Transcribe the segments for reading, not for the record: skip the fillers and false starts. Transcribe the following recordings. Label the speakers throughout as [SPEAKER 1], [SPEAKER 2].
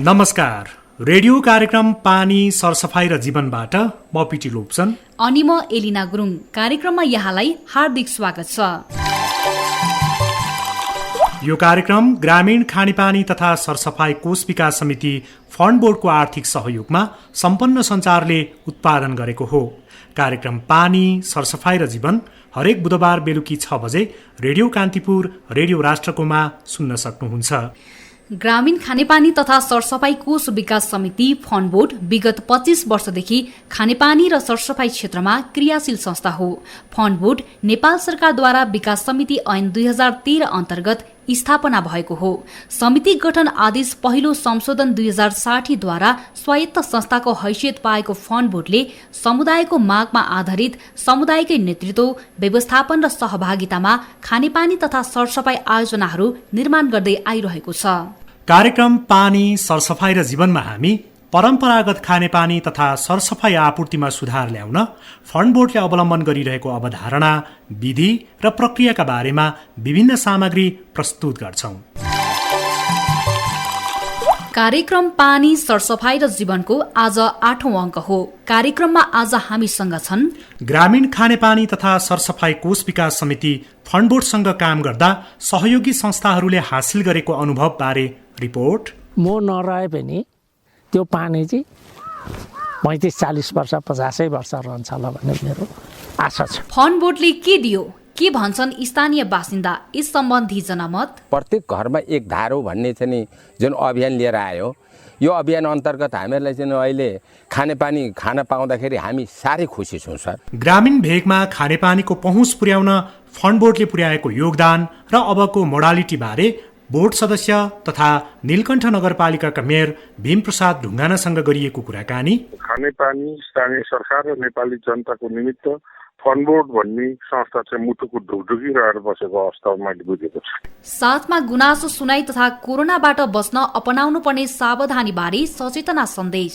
[SPEAKER 1] नमस्कार। रेडियो कार्यक्रम पानी सरसफाई र जीवनबाट म पिटी लोप्सन
[SPEAKER 2] अनि म एलिना गुरुङ। कार्यक्रममा यहाँलाई हार्दिक स्वागत छ।
[SPEAKER 1] यो कार्यक्रम ग्रामीण खानेपानी तथा सरसफाई कोष विकास समिति फन्ड बोर्डको आर्थिक सहयोगमा सम्पन्न सञ्चारले उत्पादन गरेको हो। कार्यक्रम पानी सरसफाई र जीवन हरेक बुधबार बेलुकी 6 बजे रेडियो कान्तिपुर, रेडियो राष्ट्रकोमा सुन्न सक्नुहुन्छ।
[SPEAKER 2] ग्रामीण खानेपानी तथा सरसफाई कोष विकास समिति फन्ड बोर्ड विगत 25 वर्षदेखि खानेपानी र सरसफाई क्षेत्रमा क्रियाशील संस्था हो। फन्ड बोर्ड नेपाल सरकारद्वारा विकास समिति ऐन 2013 अन्तर्गत स्थापना भएको हो। समिति गठन आदेश पहिलो संशोधन 2060 द्वारा स्वायत्त संस्थाको हैसियत पाएको फन्ड बोर्डले समुदायको मागमा आधारित समुदायकै नेतृत्व, व्यवस्थापन र सहभागितामा खानेपानी तथा सरसफाई आयोजनाहरू निर्माण गर्दै आइरहेको छ।
[SPEAKER 1] कार्यक्रम पानी सरसफाई र जीवनमा हामी परम्परागत खानेपानी तथा सरसफाई आपूर्तिमा सुधार ल्याउन फन्ड बोर्डले अवलम्बन गरिरहेको अवधारणा, विधि र प्रक्रियाका बारेमा विभिन्न सामग्री प्रस्तुत गर्छौं।
[SPEAKER 2] कार्यक्रम पानी सरसफाई र जीवनको आज 8औं अङ्क हो। कार्यक्रममा आज हामीसँग छन्
[SPEAKER 1] ग्रामीण खानेपानी तथा सरसफाई कोष विकास समिति फन्ड बोर्डसँग काम गर्दा सहयोगी संस्थाहरूले हासिल गरेको अनुभव बारे रिपोर्ट।
[SPEAKER 3] म नरहे पनि त्यो पानी चाहिँ 35-40 वर्ष 50 वर्ष रहन्छ होला भन्ने मेरो आशा छ।
[SPEAKER 2] फन्ड बोर्डले के दियो, के भन्छन् स्थानीय बासिन्दा, यस सम्बन्धी जनमत।
[SPEAKER 4] प्रत्येक घरमा एक धारो भन्ने चाहिँ नि जुन अभियान लिएर आयो, यो अभियान अन्तर्गत हामीहरूलाई चाहिँ अहिले खानेपानी खान पाउँदाखेरि हामी साह्रै खुसी छौँ सर।
[SPEAKER 1] ग्रामीण भेगमा खानेपानीको पहुँच पुर्याउन फन्ड बोर्डले पुर्याएको योगदान र अबको मोडालिटी बारे बोर्ड सदस्य तथा नीलकण्ठ नगरपालिकाका मेयर भीमप्रसाद ढुङ्गानासँग गरिएको कुराकानी।
[SPEAKER 5] खानेपानी स्थानीय सरकार र नेपाली जनताको निमित्त फन्ड बोर्ड भन्ने संस्था चाहिँ मुटुको ढुकढुकी रहेर बसेको अवस्था मैले बुझेको छु।
[SPEAKER 2] साथमा गुनासो सुनाई तथा कोरोनाबाट बच्न अपनाउनु पर्ने सावधानी बारे सचेतना सन्देश।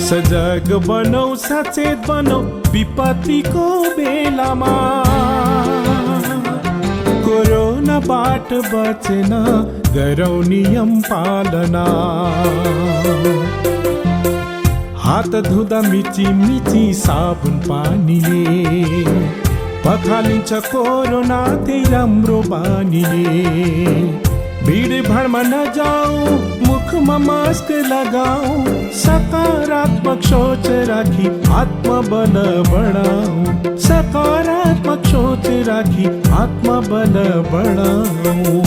[SPEAKER 6] सजग बनौ, सचेत बनौ विपत्तिको बेलामा, कोरोनाबाट बचेन गरौँ नियम पालना, हात धुँदा मिची मिची साबुन पानीले पखालिन्छ कोरोना, त्यही राम्रो बानीले। भीडभाडमा नजाऊ, मुखमा मास्क लगाऊ, सकारात्मक सोच राखी आत्मबल बढाऊ, सकारात्मक सोच राखी आत्मबल बढाऊ।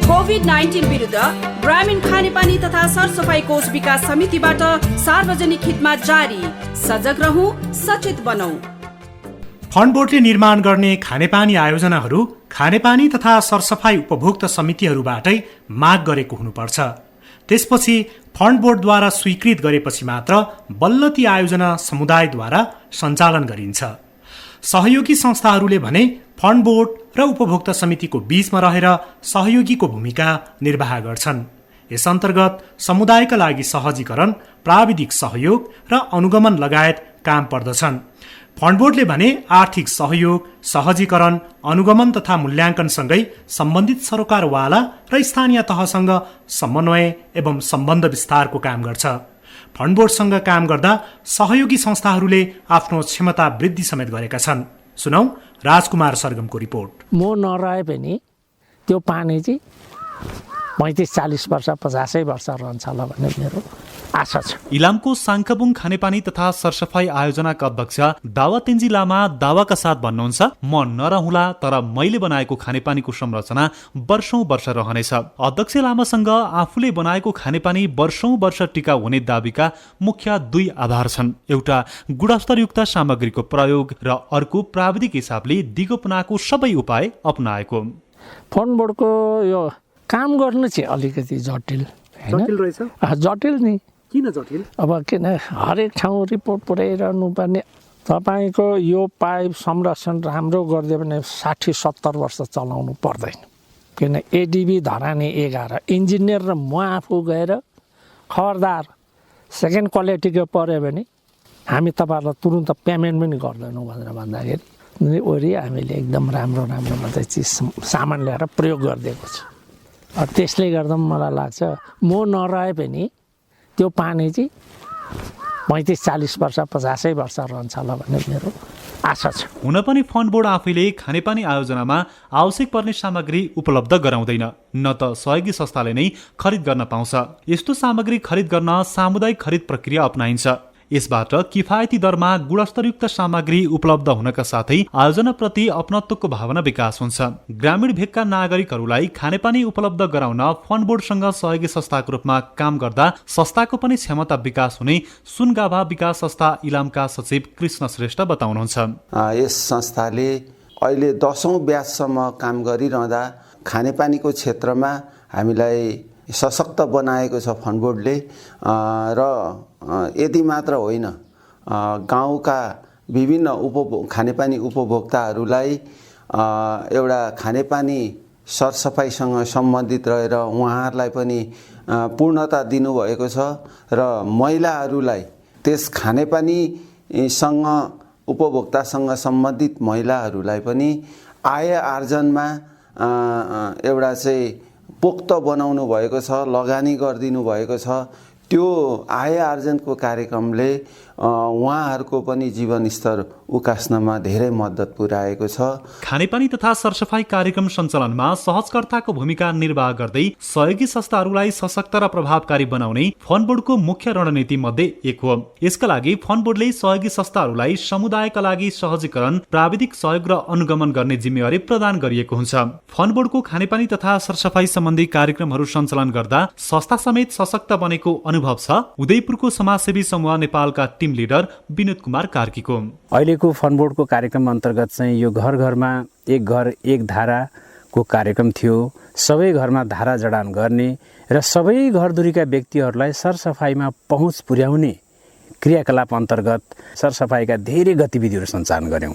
[SPEAKER 7] कोभिड-19 विरुद्ध ग्रामीण खानेपानी तथा सरसफाई कोष विकास समितिबाट सार्वजनिक हितमा जारी। सजग रहौं, सचेत बनौं।
[SPEAKER 1] फन्ड बोर्डले निर्माण गर्ने खानेपानी आयोजनाहरू खानेपानी तथा सरसफाई उपभोक्ता समितिहरूबाटै माग गरेको हुनुपर्छ। त्यसपछि फन्ड बोर्डद्वारा स्वीकृत गरेपछि मात्र बल्ल ती आयोजना समुदायद्वारा सञ्चालन गरिन्छ। सहयोगी संस्थाहरूले भने फन्ड बोर्ड र उपभोक्ता समितिको बीचमा रहेर सहयोगीको भूमिका निर्वाह गर्छन्। यस अन्तर्गत समुदायका लागि सहजीकरण, प्राविधिक सहयोग र अनुगमन लगायत काम पर्दछन्। फन्ड बोर्डले भने आर्थिक सहयोग, सहजीकरण, अनुगमन तथा मूल्याङ्कनसँगै सम्बन्धित सरोकारवाला र स्थानीय तहसँग समन्वय एवं सम्बन्ध विस्तारको काम गर्छ। फन्ड बोर्डसँग काम गर्दा सहयोगी संस्थाहरूले आफ्नो क्षमता वृद्धि समेत गरेका छन्। सुनौ राजकुमार सरगमको रिपोर्ट।
[SPEAKER 3] म नरहे पनि त्यो पानी चाहिँ 35-40 वर्ष 50 वर्ष रहन्छ होला भन्ने मेरो आशा छ।
[SPEAKER 8] इलामको साङ्खाबुङ खानेपानी तथा सरसफाई आयोजनाका अध्यक्ष दावा तेन्जी लामा दावाका साथ भन्नुहुन्छ, म नरहुला तर मैले बनाएको खानेपानीको संरचना वर्षौं वर्ष रहनेछ। अध्यक्ष लामासँग आफूले बनाएको खानेपानी वर्षौं वर्ष टिकाउ हुने दाबीका मुख्य 2 आधार छन्। एउटा गुणस्तरयुक्त सामग्रीको प्रयोग र अर्को प्राविधिक हिसाबले दिगोपनाको सबै उपाय अपनाएको।
[SPEAKER 3] फन्ड बोर्डको यो काम गर्नु चाहिँ अलिकति जटिल
[SPEAKER 1] रहेछ।
[SPEAKER 3] जटिल नि
[SPEAKER 1] किन जटिल?
[SPEAKER 3] अब किन हरेक ठाउँ रिपोर्ट पुर्याइरहनु पर्ने। तपाईँको यो पाइप संरक्षण राम्रो गरिदियो भने 60-70 वर्ष चलाउनु पर्दैन। किन एडिबी धरानी 11 इन्जिनियर र म आफू गएर खबरदार सेकेन्ड क्वालिटीको पऱ्यो भने हामी तपाईँहरूलाई तुरुन्त पेमेन्ट पनि गर्दैनौँ भनेर भन्दाखेरि वरि हामीले एकदम राम्रो राम्रो मात्रै चिज सामान ल्याएर प्रयोग गरिदिएको छु। त्यसले गर्दा मलाई लाग्छ म नरहे पनि त्यो पानी चाहिँ 35-40 वर्ष 50 वर्ष रहन्छ होला भन्ने मेरो आशा छ।
[SPEAKER 8] हुन पनि फन्ड बोर्ड आफैले खानेपानी आयोजनामा आवश्यक पर्ने सामग्री उपलब्ध गराउँदैन, न त सहयोगी संस्थाले नै खरिद गर्न पाउँछ। यस्तो सामग्री खरिद गर्न सामुदायिक खरिद प्रक्रिया अपनाइन्छ। यसबाट किफायती दरमा गुणस्तरयुक्त सामग्री उपलब्ध हुनका साथै आयोजनाप्रति अपनत्वको भावना विकास हुन्छ। ग्रामीण भेगका नागरिकहरूलाई खानेपानी उपलब्ध गराउन फन्ड बोर्डसँग सहयोगी संस्थाको रूपमा काम गर्दा संस्थाको पनि क्षमता विकास हुने सुनगाभा विकास संस्था इलामका सचिव कृष्ण श्रेष्ठ बताउनुहुन्छ।
[SPEAKER 9] यस संस्थाले अहिले 10औं ब्याचसम्म काम गरिरहँदा खानेपानीको क्षेत्रमा हामीलाई सशक्त बनाएको छ फन्ड बोर्डले। र यति मात्र होइन, गाउँका विभिन्न खानेपानी उपभोक्ताहरूलाई एउटा खानेपानी सरसफाइसँग सम्बन्धित रहेर उहाँहरूलाई पनि पूर्णता दिनुभएको छ र महिलाहरूलाई त्यस खानेपानीसँग उपभोक्तासँग सम्बन्धित महिलाहरूलाई पनि आय आर्जनमा एउटा चाहिँ पोख्त बनाउनु भएको छ, लगानी गरिदिनु भएको छ। त्यो आय आर्जनको कार्यक्रमले उहाँहरूको पनि जीवनस्तर उकास्नमा धेरै मद्दत पुर्याएको छ।
[SPEAKER 8] खानेपानी तथा सरसफाई कार्यक्रम सञ्चालनमा सहजकर्ताको भूमिका निर्वाह गर्दै सहयोगी संस्थाहरूलाई सशक्त र प्रभावकारी बनाउने फन्ड बोर्डको मुख्य रणनीति मध्ये एक हो। यसका लागि फन्ड बोर्डले सहयोगी संस्थाहरूलाई समुदायका लागि सहजीकरण, प्राविधिक सहयोग र अनुगमन गर्ने जिम्मेवारी प्रदान गरिएको हुन्छ। फन्ड बोर्डको खानेपानी तथा सरसफाई सम्बन्धी कार्यक्रमहरू सञ्चालन गर्दा संस्था समेत सशक्त बनेको अनुभव छ उदयपुरको समाजसेवी समूह नेपालका टिम लिडर विनोद कुमार कार्कीको।
[SPEAKER 10] अहिलेको फन्ड बोर्डको कार्यक्रम अन्तर्गत चाहिँ यो घर घरमा एक घर एक धाराको कार्यक्रम थियो। सबै घरमा धारा जडान गर्ने र सबै घरधुरीका व्यक्तिहरूलाई सरसफाइमा पहुँच पुर्याउने क्रियाकलाप अन्तर्गत सरसफाइका धेरै गतिविधिहरू सञ्चालन गऱ्यौँ।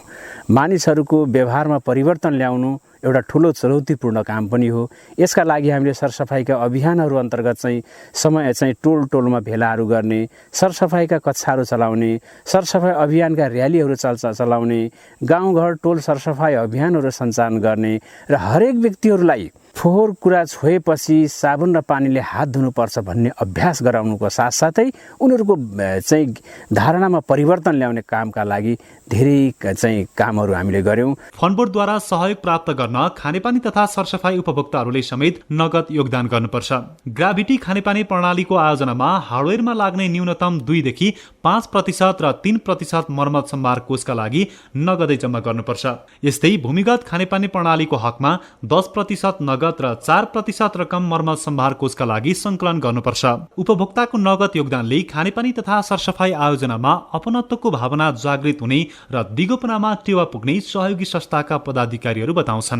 [SPEAKER 10] मानिसहरूको व्यवहारमा परिवर्तन ल्याउनु एउटा ठुलो चुनौतीपूर्ण काम पनि हो। यसका लागि हामीले सरसफाइका अभियानहरू अन्तर्गत चाहिँ समय चाहिँ टोल टोलमा भेलाहरू गर्ने, सरसफाइका कक्षाहरू चलाउने, सरसफाइ अभियानका र्यालीहरू चलाउने, गाउँघर टोल सरसफाइ अभियानहरू सञ्चालन गर्ने र हरेक व्यक्तिहरूलाई फोहोर कुरा छोएपछि साबुन र पानीले हात धुनुपर्छ भन्ने अभ्यास गराउनुको साथसाथै उनीहरूको चाहिँ धारणामा परिवर्तन ल्याउने कामका लागि धेरै चाहिँ कामहरू हामीले गर्यौँ।
[SPEAKER 8] फन्ड बोर्डद्वारा सहयोग प्राप्त गर्न खानेपानी तथा सरसफाई उपभोक्ताहरूले समेत नगद योगदान गर्नुपर्छ। ग्राभिटी खानेपानी प्रणालीको आयोजनामा हार्डवेयरमा लाग्ने न्यूनतम 2 देखि 5% र 3% मर्मत सम्भार कोषका लागि नगदै जम्मा गर्नुपर्छ। यस्तै भूमिगत खानेपानी प्रणालीको हकमा 10% नगद र 4% रकम मर्मत सम्भार कोषका लागि सङ्कलन गर्नुपर्छ। उपभोक्ताको नगद योगदानले खानेपानी तथा सरसफाई आयोजनामा अपनत्वको भावना जागृत हुने र दिगोपनामा टेवा पुग्ने सहयोगी संस्थाका पदाधिकारीहरू बताउँछन्।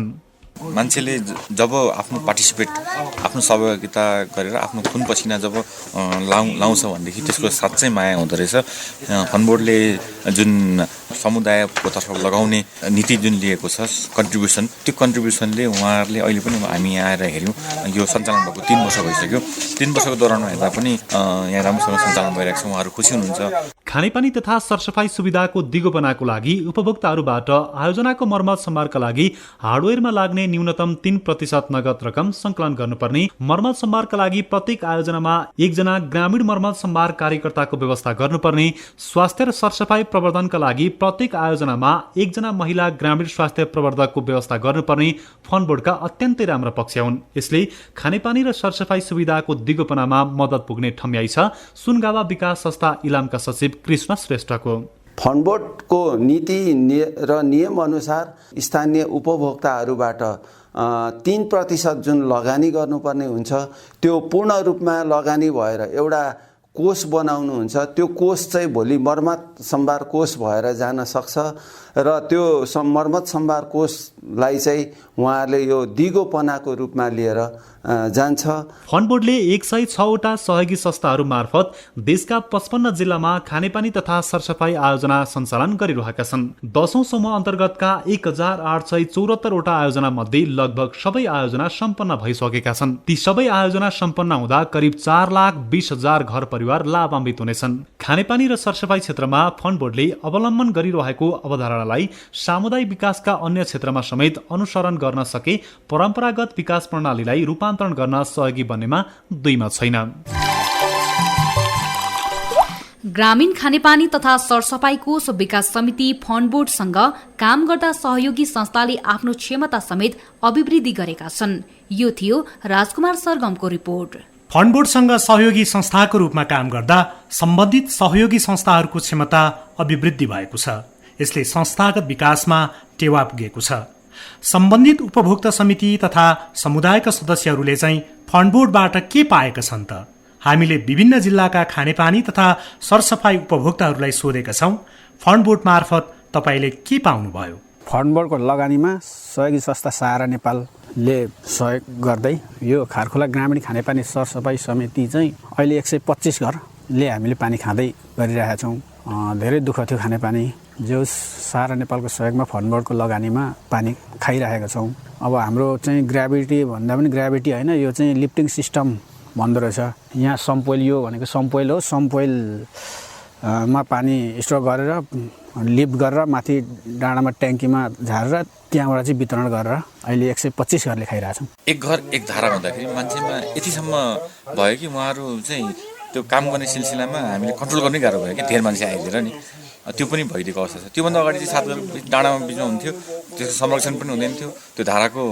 [SPEAKER 11] मान्छेले जब आफ्नो पार्टिसिपेट, आफ्नो सहभागिता गरेर आफ्नो खुन पसिना जब लाउँछ भनेदेखि त्यसको साँच्चै माया हुँदो रहेछ। फन्ड बोर्डले जुन समुदायको तर्फ लगाउने नीति जुन लिएको छ कन्ट्रिब्युसन, त्यो कन्ट्रिब्युसनले उहाँहरूले अहिले पनि हामी यहाँ आएर हेऱ्यौँ, यो सञ्चालन भएको 3 वर्ष भइसक्यो। 3 वर्षको दौरानमा हेर्दा पनि यहाँ राम्रोसँग सञ्चालन भइरहेको छ। उहाँहरू खुसी हुनुहुन्छ।
[SPEAKER 8] खानेपानी तथा सरसफाई सुविधाको दिगोपनाको लागि उपभोक्ताहरूबाट आयोजनाको मर्मत सम्भारका लागि हार्डवेयरमा लाग्ने न्यूनतम 3% नगद रकम सङ्कलन गर्नुपर्ने, मर्मत सम्भारका लागि प्रत्येक आयोजनामा 1 जना ग्रामीण मर्मत सम्भार कार्यकर्ताको व्यवस्था गर्नुपर्ने, स्वास्थ्य र सरसफाई प्रवर्धनका लागि प्रत्येक आयोजनामा 1 जना महिला ग्रामीण स्वास्थ्य प्रवर्धकको व्यवस्था गर्नुपर्ने फन्ड बोर्डका अत्यन्तै राम्रा पक्ष हुन्। यसले खानेपानी र सरसफाई सुविधाको दिगोपनामा मद्दत पुग्ने ठम्याइ छ सुनगाभा विकास संस्था इलामका सचिव कृष्ण श्रेष्ठको।
[SPEAKER 9] फन्ड बोर्डको नीति र नियम अनुसार स्थानीय उपभोक्ताहरूबाट 3% जुन लगानी गर्नुपर्ने हुन्छ त्यो पूर्ण रूपमा लगानी भएर एउटा कोष बनाउनुहुन्छ। त्यो कोष चाहिँ भोलि मर्मत सम्भार कोष भएर जान सक्छ र त्यो मर्मत सम्भार कोषलाई चाहिँ उहाँहरूले यो दिगोपनाको रूपमा लिएर जान्छ।
[SPEAKER 8] फन्ड बोर्डले 106 वटा सहयोगी संस्थाहरू मार्फत देशका 55 जिल्लामा खानेपानी तथा सरसफाई आयोजना सञ्चालन गरिरहेका छन्। 10औं समूह अन्तर्गतका 1874 वटा आयोजना मध्ये लगभग सबै आयोजना सम्पन्न भइसकेका छन्। ती सबै आयोजना सम्पन्न हुँदा करिब 4,20,000 घर परिवार लाभान्वित हुनेछन्। खानेपानी र सरसफाई क्षेत्रमा फन्ड बोर्डले अवलम्बन गरिरहेको अवधारणालाई सामुदायिक विकासका अन्य क्षेत्रमा समेत अनुसरण गर्न सके परम्परागत विकास प्रणालीलाई रूपान्तरण गर्न सहयोगी बन्नेमा दुईमा छैन।
[SPEAKER 2] ग्रामीण खानेपानी तथा सरसफाई कोष विकास समिति फन्ड बोर्डसँग काम गर्दा सहयोगी संस्थाले आफ्नो क्षमता समेत अभिवृद्धि गरेका छन्। यो थियो राजकुमार सरगमको रिपोर्ट।
[SPEAKER 1] फन्ड बोर्डसँग सहयोगी संस्थाको रूपमा काम गर्दा सम्बन्धित सहयोगी संस्थाहरूको क्षमता अभिवृद्धि भएको छ। यसले संस्थागत विकासमा टेवा पुगेको छ। सम्बन्धित उपभोक्ता समिति तथा समुदायका सदस्यहरूले चाहिँ फन्ड बोर्डबाट के पाएका छन् त? हामीले विभिन्न जिल्लाका खानेपानी तथा सरसफाई उपभोक्ताहरूलाई सोधेका छौं। फन्ड बोर्ड मार्फत तपाईले के पाउनुभयो?
[SPEAKER 10] फन्ड बोर्डको लगानीमा सहयोगी संस्था सहारा नेपालले सहयोग गर्दै यो खारखोला ग्रामीण खानेपानी सरसफाई समिति चाहिँ अहिले 125 घरले हामीले पानी खाँदै गरिरहेका छौँ। धेरै दुःख थियो खानेपानी जो सहारा नेपालको सहयोगमा फन्ड बोर्डको लगानीमा पानी खाइरहेका छौँ। अब हाम्रो चाहिँ ग्राभिटी भन्दा पनि ग्राभिटी होइन, यो चाहिँ लिफ्टिङ सिस्टम भन्दो रहेछ। यहाँ सम्पोइल, यो भनेको सम्पोइल हो। सम्पोइलमा पानी स्टोर गरेर लिफ्ट गरेर माथि डाँडामा ट्याङ्कीमा झारेर त्यहाँबाट चाहिँ वितरण गरेर अहिले 125 घरले खाइरहेछौँ।
[SPEAKER 11] एक घर एक धारा भन्दाखेरि मान्छेमा यतिसम्म भयो कि उहाँहरू चाहिँ त्यो काम गर्ने सिलसिलामा हामीले कन्ट्रोल गर्नै गाह्रो भयो कि धेर मान्छे आइदिएर नि त्यो पनि भइदिएको अवस्था छ। त्योभन्दा अगाडि चाहिँ 7 घर डाँडामा बिचमा हुन्थ्यो, त्यसको संरक्षण पनि हुँदैन थियो। त्यो धाराको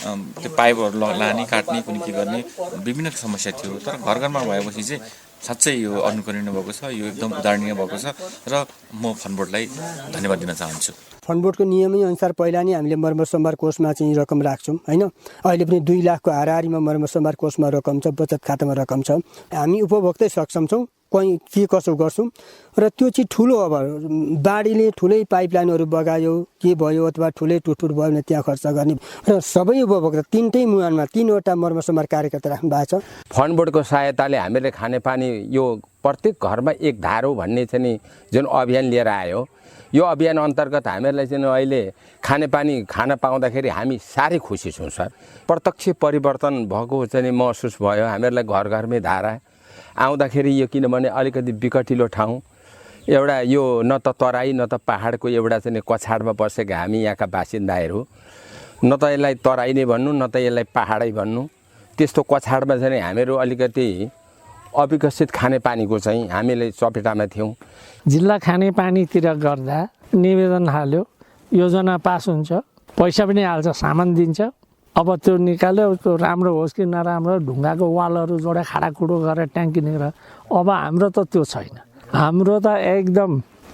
[SPEAKER 11] त्यो पाइपहरू लाने काट्ने कुनै के गर्ने विभिन्न समस्या थियो। तर घर घरमा भएपछि चाहिँ साँच्चै यो अनुकरणीय भएको छ, यो एकदम उदाहरणीय भएको छ र म फन्ड बोर्डलाई धन्यवाद दिन चाहन्छु।
[SPEAKER 12] फन्ड बोर्डको नियमै अनुसार पहिला नै हामीले मर्मत सम्भार कोषमा चाहिँ रकम राख्छौँ हैन। अहिले पनि 2 लाखको हाराहारीमा मर्मत सम्भार कोषमा रकम छ, बचत खातामा रकम छ। हामी उपभोक्तै सक्षम छौँ कहीँ के कसो गर्छौँ र त्यो चाहिँ ठुलो अब बाढीले ठुलै पाइपलाइनहरू बगायो के भयो अथवा ठुलै टुटफुट भयो भने त्यहाँ खर्च गर्ने र सबै उपभोक्ता 3टै मुहानमा 3वटा मर्मत सम्भार कार्यकर्ता राख्नु भएको छ।
[SPEAKER 4] फन्ड बोर्डको सहायताले हामीले खानेपानी यो प्रत्येक घरमा एक धारो भन्ने चाहिँ नि जुन अभियान लिएर आयो, यो अभियान अन्तर्गत हामीहरूलाई चाहिँ अहिले खानेपानी खान पाउँदाखेरि हामी साह्रै खुसी छौँ सर। प्रत्यक्ष परिवर्तन भएको चाहिँ महसुस भयो। हामीहरूलाई घर घरमै धारा आउँदाखेरि यो किनभने अलिकति विकटिलो ठाउँ, एउटा यो न त तराई न त पहाडको एउटा चाहिँ कछाडमा बसेका हामी यहाँका बासिन्दाहरू, न त यसलाई तराई नै भन्नु न त यसलाई पहाडै भन्नु, त्यस्तो कछाडमा चाहिँ हामीहरू अलिकति अविकसित खानेपानीको चाहिँ हामीले चपेटामा थियौँ।
[SPEAKER 3] जिल्ला खानेपानीतिर गर्दा निवेदन हाल्यो, योजना पास हुन्छ, पैसा पनि हाल्छ, सामान दिन्छ। अब त्यो निकाल्यो, त्यो राम्रो होस् कि नराम्रो, ढुङ्गाको वालहरू जोडे खाडाखुडो गरेर ट्याङ्की निकालेर। अब हाम्रो त त्यो छैन। हाम्रो त एकदम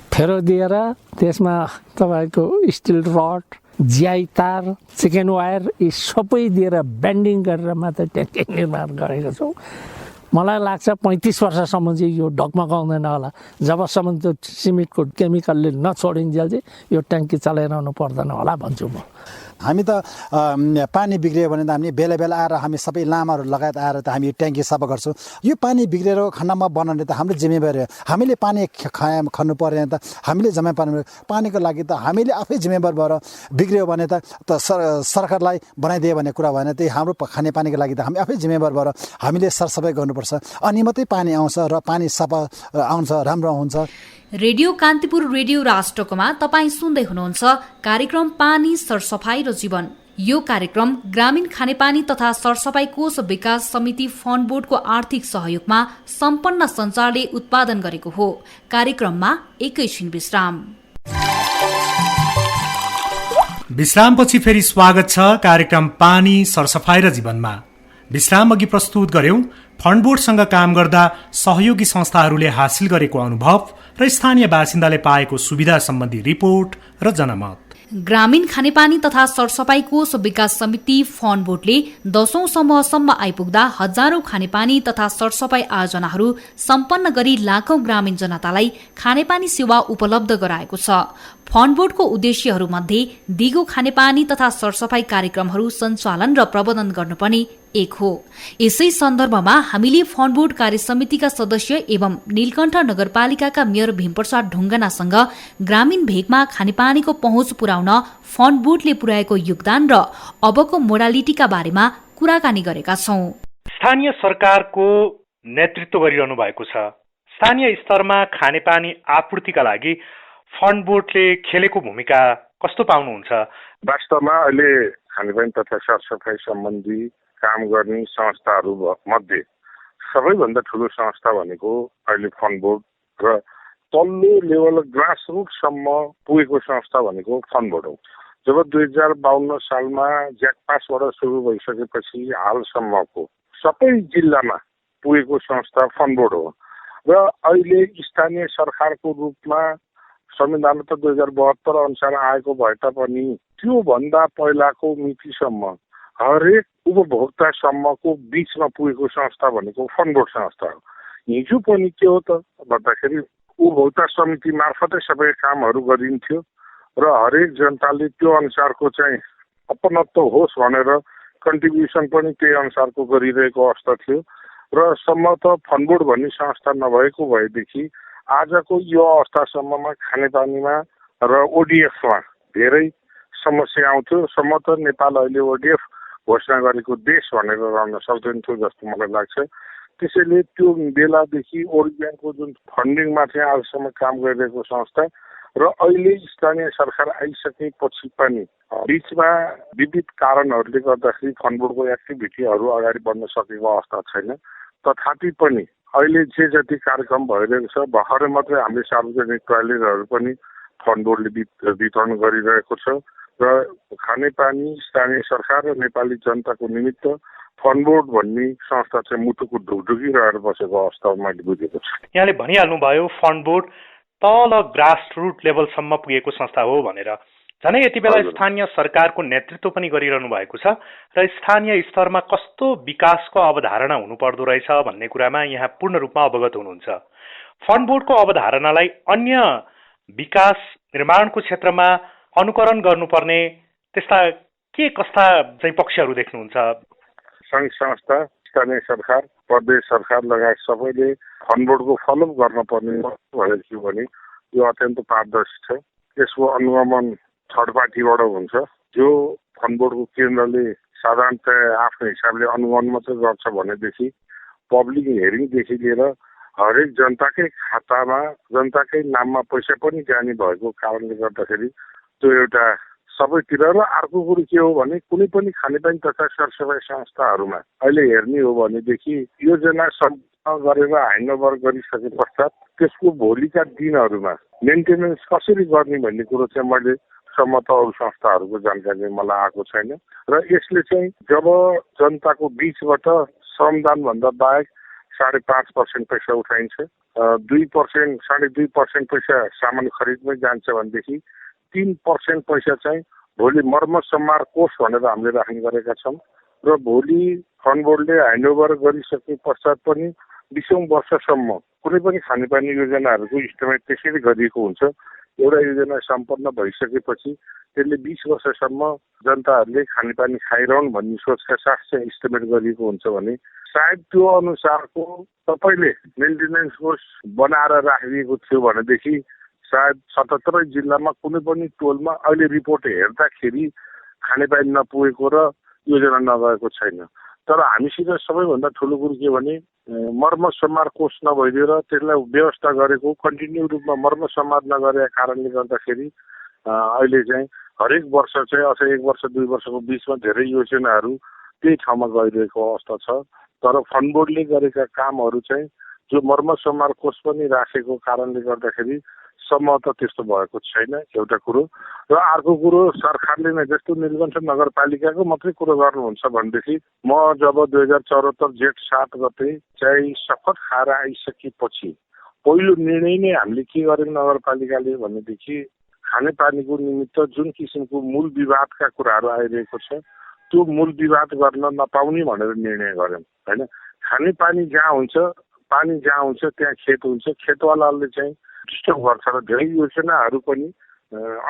[SPEAKER 3] फेरो दिएर त्यसमा तपाईँको स्टिल रड, जिआई तार, चिकन वायर यी सबै दिएर ब्यान्डिङ गरेर मात्र ट्याङ्की निर्माण गरेको छौँ। मलाई लाग्छ 35 वर्षसम्म चाहिँ यो ढकमकाउँदैन होला। जबसम्म त्यो सिमेन्टको केमिकलले नछोडिन्जेल चाहिँ यो ट्याङ्की चलाइरहनु पर्दैन होला भन्छु म।
[SPEAKER 13] हामी त पानी बिग्रियो भने त हामी बेला बेला आएर हामी सबै लामाहरू लगायत आएर त हामी ट्याङ्की सफा गर्छौँ। यो पानी बिग्रेर खण्डमा बनाउने त हाम्रो जिम्मेवारी हो। हामीले पानी खन्नु पऱ्यो भने त हामीले जिम्मेवारी, पानीको लागि त हामीले आफै जिम्मेवार भएर बिग्रियो भने त सरकारलाई बनाइदियो भन्ने कुरा भएन। त्यही हाम्रो खानेपानीको लागि त हामी आफै जिम्मेवार भएर हामीले सरसफाइ गर्नुपर्छ, अनि मात्रै पानी आउँछ र पानी सफा आउँछ, राम्रो हुन्छ।
[SPEAKER 2] रेडियो कान्तिपुर रेडियो राष्ट्रकोमा तपाईँ सुन्दै हुनुहुन्छ कार्यक्रम पानी सरसफाई र जीवन। यो कार्यक्रम ग्रामीण खानेपानी तथा सरसफाई कोष विकास समिति फन्ड बोर्डको आर्थिक सहयोगमा सम्पन्न सञ्चारले उत्पादन गरेको हो। कार्यक्रममा एकैछिन विश्राम।
[SPEAKER 1] विश्रामपछि फेरि स्वागत छ कार्यक्रम पानी सरसफाई र जीवनमा। विश्राम अघि प्रस्तुत गर्यौं फन्ड बोर्डसँग काम गर्दा सहयोगी संस्थाहरूले हासिल गरेको अनुभव र स्थानीय बासिन्दाले पाएको सुविधा सम्बन्धी रिपोर्ट र जनमत।
[SPEAKER 2] ग्रामीण खानेपानी तथा सरसफाई कोष विकास समिति फन्ड बोर्डले 10औं समूहसम्म आइपुग्दा हजारौं खानेपानी तथा सरसफाई आयोजनाहरू सम्पन्न गरी लाखौं ग्रामीण जनतालाई खानेपानी सेवा उपलब्ध गराएको छ। फन्ड बोर्डको उद्देश्यहरूमध्ये दिगो खानेपानी तथा सरसफाई कार्यक्रमहरू सञ्चालन र प्रबन्धन गर्नु पनि एक हो। यसै सन्दर्भमा हामीले फन्ड बोर्ड कार्य समितिका सदस्य एवं नीलकण्ठ नगरपालिकाका मेयर भीमप्रसाद ढुङ्गानासँग ग्रामीण भेगमा खानेपानीको पहुँच पुर्याउन फन्ड बोर्डले पुर्याएको योगदान र अबको मोडालिटीका बारेमा कुराकानी गरेका छौं।
[SPEAKER 1] स्थानीय सरकारको नेतृत्व गरिरहनु भएको छ। स्थानीय स्तरमा खानेपानी आपूर्तिका लागि फन्ड बोर्डले खेलेको भूमिका कस्तो पाउनुहुन्छ?
[SPEAKER 5] वास्तवमा अहिले खानेपानी तथा सरसफाइ सम्बन्धी काम गर्ने संस्थाहरू मध्ये सबैभन्दा ठुलो संस्था भनेको अहिले फन्ड बोर्ड र तल्लो लेभल ग्रासरुटसम्म पुगेको संस्था भनेको फन्ड बोर्ड हो। जब 2052 सालमा ज्याकपासबाट सुरु भइसकेपछि हालसम्मको सबै जिल्लामा पुगेको संस्था फन्ड बोर्ड हो र अहिले स्थानीय सरकारको रूपमा संविधान त 2072 अनुसार आएको भए तापनि त्योभन्दा पहिलाको मितिसम्म हरेक उपभोक्तासम्मको बिचमा पुगेको संस्था भनेको फन्ड बोर्ड संस्था हो। हिजो पनि के हो त भन्दाखेरि उपभोक्ता समिति मार्फतै सबै कामहरू गरिन्थ्यो र हरेक जनताले त्यो अनुसारको चाहिँ अपनत्व होस् भनेर कन्ट्रिब्युसन पनि त्यही अनुसारको गरिरहेको अवस्था थियो र सम्भवतः फन्ड बोर्ड भन्ने संस्था नभएको भएदेखि आजको यो अवस्थासम्ममा खानेपानीमा र ओडिएफमा धेरै समस्या आउँथ्यो। सम्भवतः नेपाल अहिले ओडिएफ घोषणा गरेको देश भनेर रहन सक्दैन थियो जस्तो मलाई लाग्छ। त्यसैले त्यो बेलादेखि वर्ल्ड ब्याङ्कको जुन फन्डिङमा चाहिँ आजसम्म काम गरिरहेको संस्था र अहिले स्थानीय सरकार आइसकेपछि पनि बिचमा विविध कारणहरूले गर्दाखेरि फन्ड बोर्डको एक्टिभिटीहरू अगाडि बढ्न सकेको अवस्था छैन। तथापि पनि अहिले जे जति कार्यक्रम भइरहेको छ भर्खरै मात्रै हामीले सार्वजनिक टोयलेटहरू पनि फन्ड बोर्डले वितरण गरिरहेको छ र खानेपानी स्थानीय सरकार र नेपाली जनताको निमित्त फन्ड बोर्ड भन्ने संस्था चाहिँ मुटुको ढुकढुकी रहेर बसेको अवस्था मैले बुझेको छु।
[SPEAKER 1] यहाँले भनिहाल्नुभयो फन्ड बोर्ड तल ग्रासरुट लेभलसम्म पुगेको संस्था हो भनेर। झनै यति बेला स्थानीय सरकारको नेतृत्व पनि गरिरहनु भएको छ र स्थानीय स्तरमा कस्तो विकासको अवधारणा हुनुपर्दो रहेछ भन्ने कुरामा यहाँ पूर्ण रूपमा अवगत हुनुहुन्छ। फन्ड बोर्डको अवधारणालाई अन्य विकास निर्माणको क्षेत्रमा अनुकरण गर्नुपर्ने त्यस्ता के कस्ता चाहिँ पक्षहरू देख्नुहुन्छ?
[SPEAKER 5] सङ्घ संस्था, स्थानीय सरकार, प्रदेश सरकार लगायत सबैले फन्ड बोर्डको फलोअप गर्न पर्ने भनेको भने यो अत्यन्त पारदर्शी छ। यसको अनुगमन थर्ड पार्टीबाट हुन्छ। जो फन्ड बोर्डको केन्द्रले साधारणतया आफ्नो हिसाबले अनुगमन मात्रै गर्छ भनेदेखि पब्लिक हेरिङदेखि लिएर हरेक जनताकै खातामा जनताकै नाममा पैसा पनि जाने भएको कारणले गर्दाखेरि त्यो एउटा सबैतिर र अर्को कुरो के हो भने कुनै पनि खानेपानी तथा सरसफाइ संस्थाहरूमा अहिले हेर्ने हो भनेदेखि योजना सम्पन्न गरेर ह्यान्डओभर गरिसके पश्चात त्यसको भोलिका दिनहरूमा मेन्टेनेन्स कसरी गर्ने भन्ने कुरो चाहिँ मैले सम्मत अरू संस्थाहरूको जानकारी मलाई आएको छैन र यसले चाहिँ जब जनताको बीचबाट श्रमदानभन्दा बाहेक 5.5% पैसा उठाइन्छ, 2% 2.5% पैसा सामान खरिदमै जान्छ भनेदेखि 3% पैसा चाहिँ भोलि मर्मत सम्मार कोष भनेर हामीले राख्ने गरेका छौँ र भोलि फन्ड बोर्डले ह्यान्डओभर गरिसके पश्चात पनि 20औं वर्षसम्म कुनै पनि खानेपानी योजनाहरूको इस्टिमेट त्यसरी गरिएको हुन्छ। एउटा योजना सम्पन्न भइसकेपछि त्यसले 20 वर्षसम्म जनताहरूले खानेपानी खाइरहन् भन्ने सोचका साथ चाहिँ इस्टिमेट गरिएको हुन्छ भने सायद त्यो अनुसारको तपाईँले मेन्टेनेन्स कोष बनाएर राखिएको थियो भनेदेखि सायद 77 जिल्लामा कुनै पनि टोलमा अहिले रिपोर्ट हेर्दाखेरि खानेपानी नपुगेको र योजना नगएको छैन। तर हामीसित सबैभन्दा ठुलो कुरो के भने मर्मत सम्मार कोष नभइदिएर त्यसलाई व्यवस्था गरेको कन्टिन्यू रूपमा मर्मत सम्मार नगरेका कारणले गर्दाखेरि अहिले चाहिँ हरेक वर्ष चाहिँ अथवा 1 वर्ष 2 वर्षको बिचमा धेरै योजनाहरू त्यही ठाउँमा गइरहेको अवस्था छ। तर फन्ड बोर्डले गरेका कामहरू चाहिँ जो मर्मत सम्मार कोष पनि राखेको कारणले गर्दाखेरि सम्भवतः त्यस्तो भएको छैन एउटा कुरो। र अर्को कुरो सरकारले नै जस्तो नीलकण्ठ नगरपालिकाको मात्रै कुरो गर्नुहुन्छ भनेदेखि म जब 2074 जेठ 7 गते चाहिँ शपथ खाएर आइसकेपछि पहिलो निर्णय नै हामीले के गर्यौँ नगरपालिकाले भनेदेखि खानेपानीको निमित्त जुन किसिमको मूल विवादका कुराहरू आइरहेको छ त्यो मूल विवाद गर्न नपाउने भनेर निर्णय गर्यौँ हैन। खानेपानी जहाँ हुन्छ पानी जहाँ हुन्छ त्यहाँ खेत हुन्छ, खेतवालाले चाहिँ डिस्टर्ब गर्छ र धेरै योजनाहरू पनि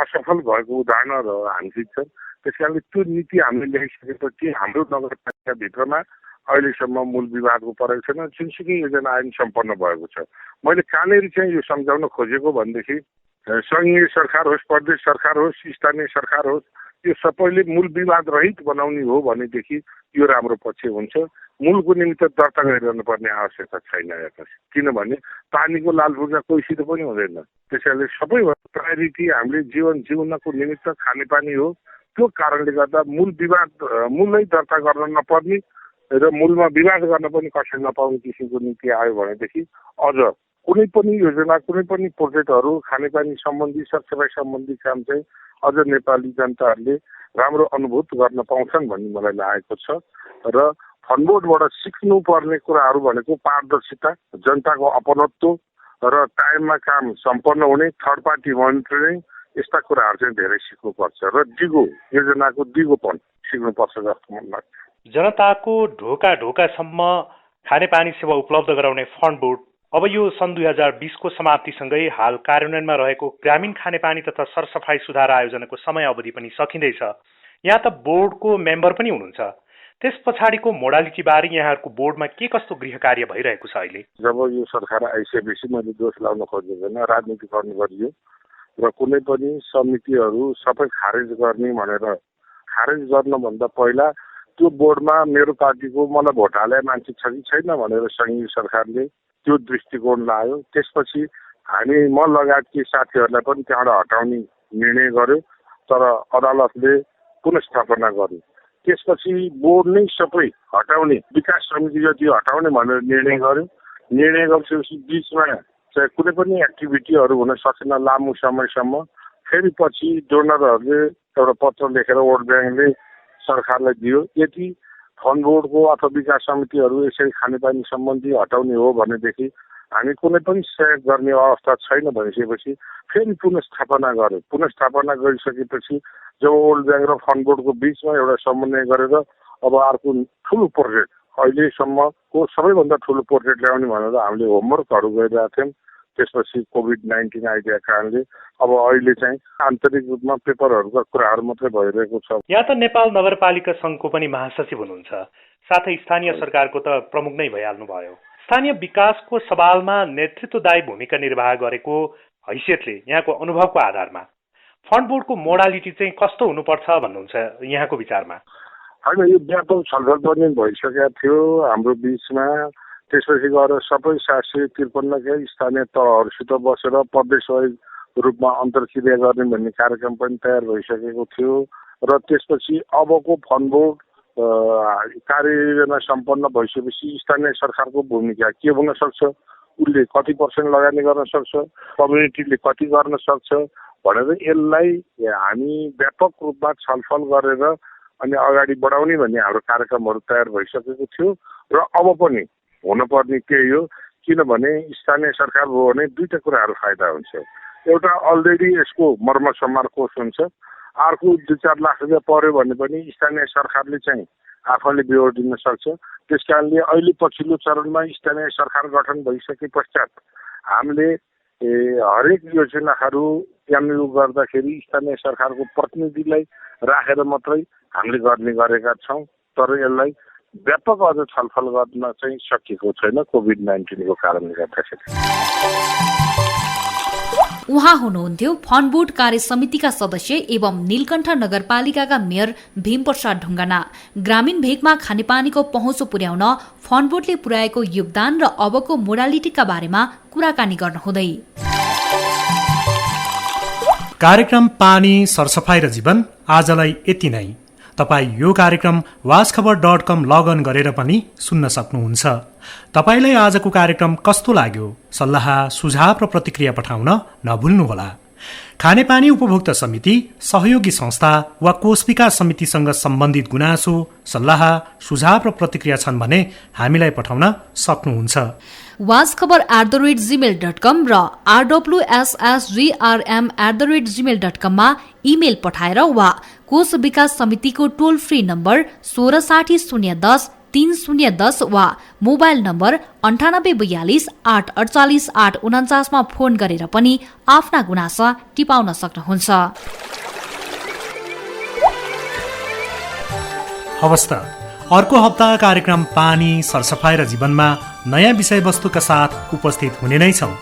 [SPEAKER 5] असफल भएको उदाहरणहरू हामीसित छन्। त्यस कारणले त्यो नीति हामीले ल्याइसकेपछि हाम्रो नगरपालिकाभित्रमा अहिलेसम्म मूल विवादको परेको छैन, जुनसुकै योजना आयो सम्पन्न भएको छ। मैले कहाँनिर चाहिँ यो सम्झाउन खोजेको भनेदेखि सङ्घीय सरकार होस्, प्रदेश सरकार होस्, स्थानीय सरकार होस्, यो सबैले मूल विवाद रहित बनाउने हो भनेदेखि यो राम्रो पक्ष हुन्छ। मूलको निमित्त दर्ता गरिरहनु पर्ने आवश्यकता छैन हेर्नुहोस्, किनभने पानीको लालपुर्जा कोहीसित पनि हुँदैन। त्यसैले सबैभन्दा प्रायोरिटी हामीले जीवन जिउनको निमित्त खानेपानी हो। त्यो कारणले गर्दा मूलै दर्ता गर्न नपर्ने र मूलमा विवाद गर्न पनि कसैले नपाउने किसिमको नीति आयो भनेदेखि अझ कुनै पनि योजना, कुनै पनि प्रोजेक्टहरू खानेपानी सम्बन्धी, सरसफाइ सम्बन्धी काम चाहिँ अझ नेपाली जनताहरूले राम्रो अनुभूत गर्न पाउँछन् भन्ने मलाई लागेको छ। र फन्डबोर्डबाट सिक्नुपर्ने कुराहरू भनेको पारदर्शिता, जनताको अपनत्व र टाइममा काम सम्पन्न हुने, थर्ड पार्टी मोनिटरिङ, यस्ता कुराहरू चाहिँ धेरै सिक्नुपर्छ र योजनाको दिगोपन सिक्नुपर्छ जस्तो मन लाग्छ।
[SPEAKER 1] जनताको ढोका ढोकासम्म खानेपानी सेवा उपलब्ध गराउने फन्डबोर्ड अब यो सन् 2020को समाप्तिसँगै हाल कार्यान्वयनमा रहेको ग्रामीण खानेपानी तथा सरसफाइ सुधार आयोजनाको समय अवधि पनि सकिँदैछ। यहाँ त बोर्डको मेम्बर पनि हुनुहुन्छ। त्यस पछाडिको मोडालिटी बारे यहाँहरूको बोर्डमा के कस्तो गृह कार्य भइरहेको छ अहिले?
[SPEAKER 5] जब यो सरकार आइसकेपछि मैले दोष लाउन खोजेको होइन, राजनीति गर्नु गरियो र कुनै पनि समितिहरू सबै खारेज गर्ने भनेर खारेज गर्नुभन्दा पहिला त्यो बोर्डमा मेरो पार्टीको मलाई भोट हाले मान्छे छ कि छैन भनेर संघीय सरकारले त्यो दृष्टिकोण लायो। त्यसपछि म लगायतकी साथीहरूलाई पनि त्यहाँबाट हटाउने निर्णय गर्यो, तर अदालतले पुनस्थापना गर्यो। त्यसपछि बोर्ड नै सबै हटाउने, विकास समिति जति हटाउने भनेर निर्णय गर्यो। निर्णय गरेपछि बिचमा चाहिँ कुनै पनि एक्टिभिटीहरू हुन सकेन लामो समयसम्म। फेरि पछि डोनरहरूले एउटा पत्र लेखेर वर्ल्ड ब्याङ्कले सरकारलाई दियो, यदि फन्ड बोर्डको अथवा विकास समितिहरू यसरी खानेपानी सम्बन्धी हटाउने हो भनेदेखि हामी कुनै पनि सहयोग गर्ने अवस्था छैन भनिसकेपछि फेरि पुनस्थापना गर्यो। पुनस्थापना गरिसकेपछि जब वर्ल्ड ब्याङ्क र फन्ड बोर्डको बिचमा एउटा समन्वय गरेर अब अर्को ठुलो प्रोजेक्ट, अहिलेसम्मको सबैभन्दा ठुलो प्रोजेक्ट ल्याउने भनेर हामीले होमवर्कहरू गरिरहेका थियौँ। त्यसपछि कोभिड-19 आइदिएको कारणले अब अहिले चाहिँ आन्तरिक रूपमा पेपरहरूका कुराहरू मात्रै भइरहेको छ।
[SPEAKER 1] यहाँ त नेपाल नगरपालिका सङ्घको पनि महासचिव हुनुहुन्छ, साथै स्थानीय सरकारको त प्रमुख नै भइहाल्नु भयो। स्थानीय विकासको सवालमा नेतृत्वदायी भूमिका निर्वाह गरेको हैसियतले यहाँको अनुभवको आधारमा फन्ड बोर्डको मोडालिटी चाहिँ कस्तो हुनुपर्छ भन्नुहुन्छ यहाँको विचारमा?
[SPEAKER 5] होइन, यो व्यापक छलफल पनि भइसकेको थियो हाम्रो बिचमा। त्यसपछि गएर सबै 753 स्थानीय तहहरूसित बसेर प्रदेशवारी रूपमा अन्तर्क्रिया गर्ने भन्ने कार्यक्रम पनि तयार भइसकेको थियो। र त्यसपछि अबको फन्ड बोर्ड कार्ययोजना सम्पन्न भइसकेपछि स्थानीय सरकारको भूमिका के हुन सक्छ, उसले कति % लगानी गर्न सक्छ, कम्युनिटीले कति गर्न सक्छ भनेर यसलाई हामी व्यापक रूपमा छलफल गरेर अनि अगाडि बढाउने भन्ने हाम्रो कार्यक्रमहरू तयार भइसकेको थियो। र अब पनि हुनुपर्ने त्यही हो, किनभने स्थानीय सरकार भयो भने दुईटा कुराहरू फाइदा हुन्छ। एउटा अलरेडी यसको मर्मसम्मार कोष हुन्छ, अर्को 2-4 लाख रुपियाँ पर्यो भने पनि स्थानीय सरकारले चाहिँ आफैले बेहोर दिन सक्छ। त्यस कारणले अहिले पछिल्लो चरणमा स्थानीय सरकार गठन भइसके पश्चात हामीले हरेक योजनाहरू एमयु गर्दाखेरि स्थानीय सरकारको प्रतिनिधिलाई राखेर मात्रै हामीले गर्ने गरेका छौँ। तर यसलाई व्यापक अझ छलफल गर्न चाहिँ सकिएको छैन कोभिड-19 को कारणले गर्दाखेरि।
[SPEAKER 2] उहाँ हुनुहुन्थ्यो फन्ड बोर्ड कार्य समितिका सदस्य एवं नीलकण्ठ नगरपालिकाका मेयर भीमप्रसाद ढुङ्गाना। ग्रामीण भेगमा खानेपानीको पहुँच पुर्याउन फन्ड बोर्डले पुर्याएको योगदान र अबको मोडालिटीका बारेमा कुराकानी गर्नुहुँदै
[SPEAKER 1] कार्यक्रम पानी सरसफाई र जीवन आजलाई यति नै। तपाईँ यो कार्यक्रम वाजखबर.com लगअन गरेर पनि सुन्न सक्नुहुन्छ। तपाईलाई आजको कार्यक्रम कस्तो लाग्यो? सल्लाह, सुझाव र प्रतिक्रिया पठाउन नभुल्नुहोला। खानेपानी उपभोक्ता समिति, सहयोगी संस्था वा कोष विकास समितिसँग सम्बन्धित गुनासो, सल्लाह, सुझाव र प्रतिक्रिया छन् भने हामीलाई पठाउन सक्नुहुन्छ।
[SPEAKER 2] wazkhabar@gmail.com र rwssgrm@gmail.com मा इमेल पठाएर वा कोष विकास समितिको टोल फ्री नम्बर 166010-3010 वा मोबाइल नम्बर 9842-848-849 मा फोन गरेर पनि आफ्ना गुनासा टिपाउन सक्नुहुन्छ।
[SPEAKER 1] हवस् त, अर्को हप्ता कार्यक्रम पानी सरसफाई र जीवनमा नयाँ विषयवस्तुका साथ उपस्थित हुने नै छौँ।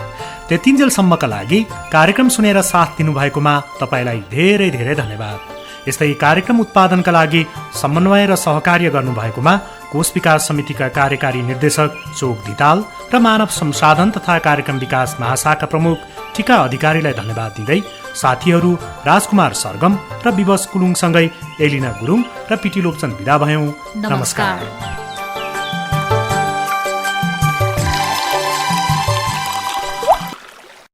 [SPEAKER 1] त्यतिन्जेलसम्मका लागि कार्यक्रम सुनेर साथ दिनुभएकोमा तपाईँलाई धेरै धेरै धन्यवाद। यस्तै कार्यक्रम उत्पादनका लागि समन्वय र सहकार्य गर्नुभएकोमा कोष विकास समितिका कार्यकारी निर्देशक चोक धिताल र मानव संसाधन तथा कार्यक्रम विकास महाशाखा प्रमुख टिका अधिकारीलाई धन्यवाद दिँदै साथीहरू राजकुमार सरगम र विवश कुलुङसँगै एलिना गुरुङ र पिटी लोकचन बिदा भयौं। नमस्कार।